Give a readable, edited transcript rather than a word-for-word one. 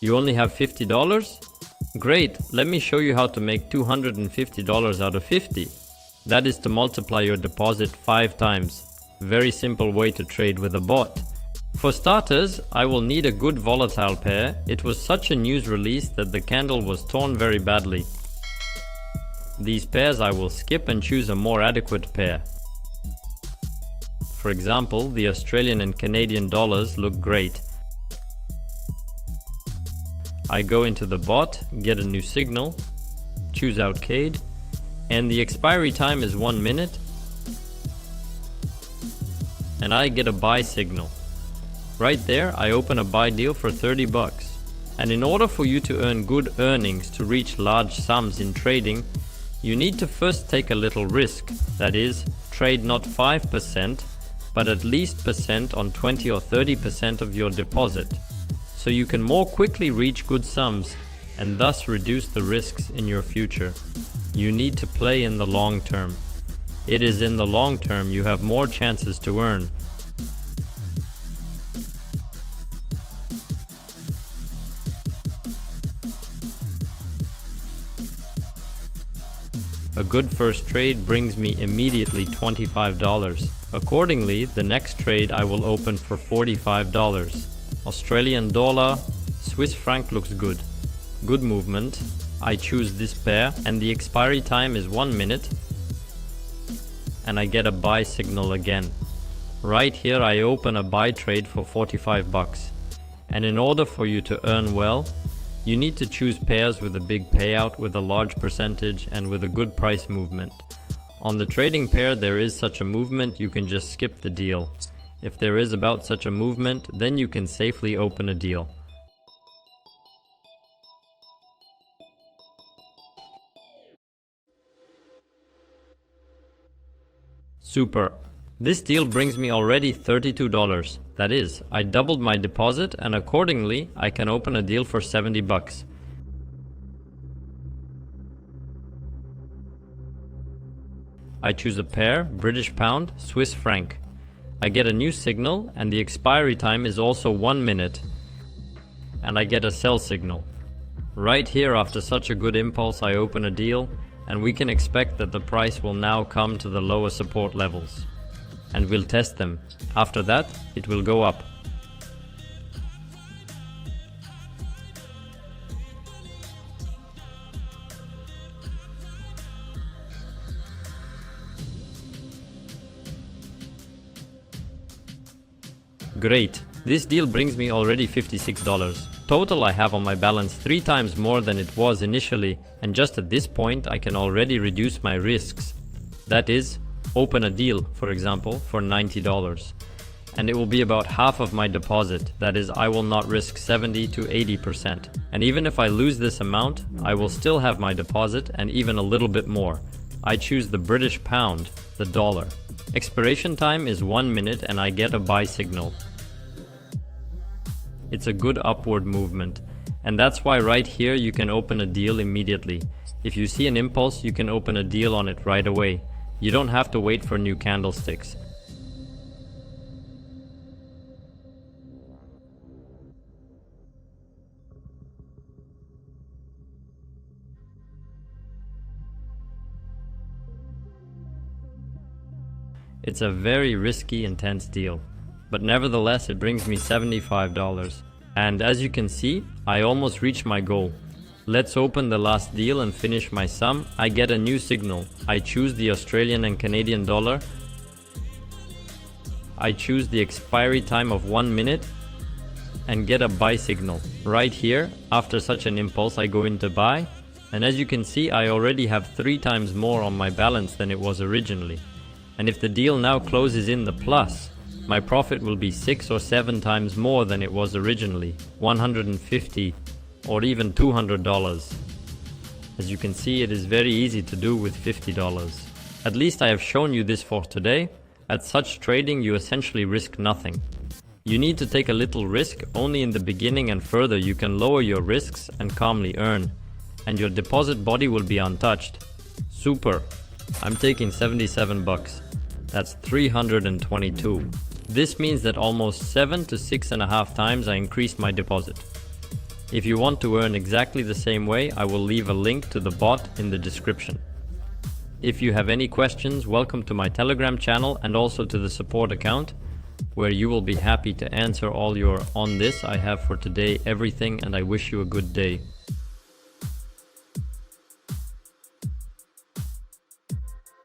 You only have $50? Great, let me show you how to make $250 out of 50. That is to multiply your deposit 5 times. Very simple way to trade with a bot. For starters, I will need a good volatile pair. It was such a news release that the candle was torn very badly. These pairs I will skip and choose a more adequate pair. For example, the Australian and Canadian dollars look great. I go into the bot, get a new signal, choose Outcade, and the expiry time is 1 minute, and I get a buy signal. Right there, I open a buy deal for 30 bucks. And in order for you to earn good earnings to reach large sums in trading, you need to first take a little risk. That is, trade not 5%, but at least percent on 20 or 30% of your deposit, so you can more quickly reach good sums and thus reduce the risks in your future. You need to play in the long term. It is in the long term you have more chances to earn. A good first trade brings me immediately $25. Accordingly, the next trade I will open for $45. Australian dollar, Swiss franc looks good. Good movement. I choose this pair and the expiry time is 1 minute. And I get a buy signal again. Right here I open a buy trade for 45 bucks. And in order for you to earn well, you need to choose pairs with a big payout, with a large percentage, and with a good price movement. On the trading pair there is such a movement, you can just skip the deal. If there is about such a movement, then you can safely open a deal. Super. This deal brings me already $32. That is, I doubled my deposit and accordingly I can open a deal for 70 bucks. I choose a pair, British pound, Swiss franc. I get a new signal and the expiry time is also 1 minute. And I get a sell signal. Right here, after such a good impulse, I open a deal and we can expect that the price will now come to the lower support levels. And we'll test them. After that, it will go up. Great. This deal brings me already $56. Total I have on my balance 3 times more than it was initially, and just at this point I can already reduce my risks. That is, open a deal, for example, for $90. And it will be about half of my deposit. That is, I will not risk 70 to 80%. And even if I lose this amount, I will still have my deposit and even a little bit more. I choose the British pound, the dollar. Expiration time is 1 minute and I get a buy signal. It's a good upward movement. And that's why right here you can open a deal immediately. If you see an impulse, you can open a deal on it right away. You don't have to wait for new candlesticks. It's a very risky, intense deal, but nevertheless it brings me $75. And as you can see, I almost reached my goal. Let's open the last deal and finish my sum. I get a new signal. I choose the Australian and Canadian dollar. I choose the expiry time of 1 minute and get a buy signal. Right here, after such an impulse, I go into buy. And as you can see, I already have 3 times more on my balance than it was originally. And if the deal now closes in the plus, my profit will be 6 or 7 times more than it was originally, $150 or even $200. As you can see, it is very easy to do with $50. At least I have shown you this for today. At such trading, you essentially risk nothing. You need to take a little risk only in the beginning, and further you can lower your risks and calmly earn. And your deposit body will be untouched. Super! I'm taking 77 bucks. That's 322. This means that almost 7 to 6.5 times I increased my deposit. If you want to earn exactly the same way, I will leave a link to the bot in the description. If you have any questions, welcome to my Telegram channel and also to the support account, where you will be happy to answer all your "on this I have for today everything," and I wish you a good day.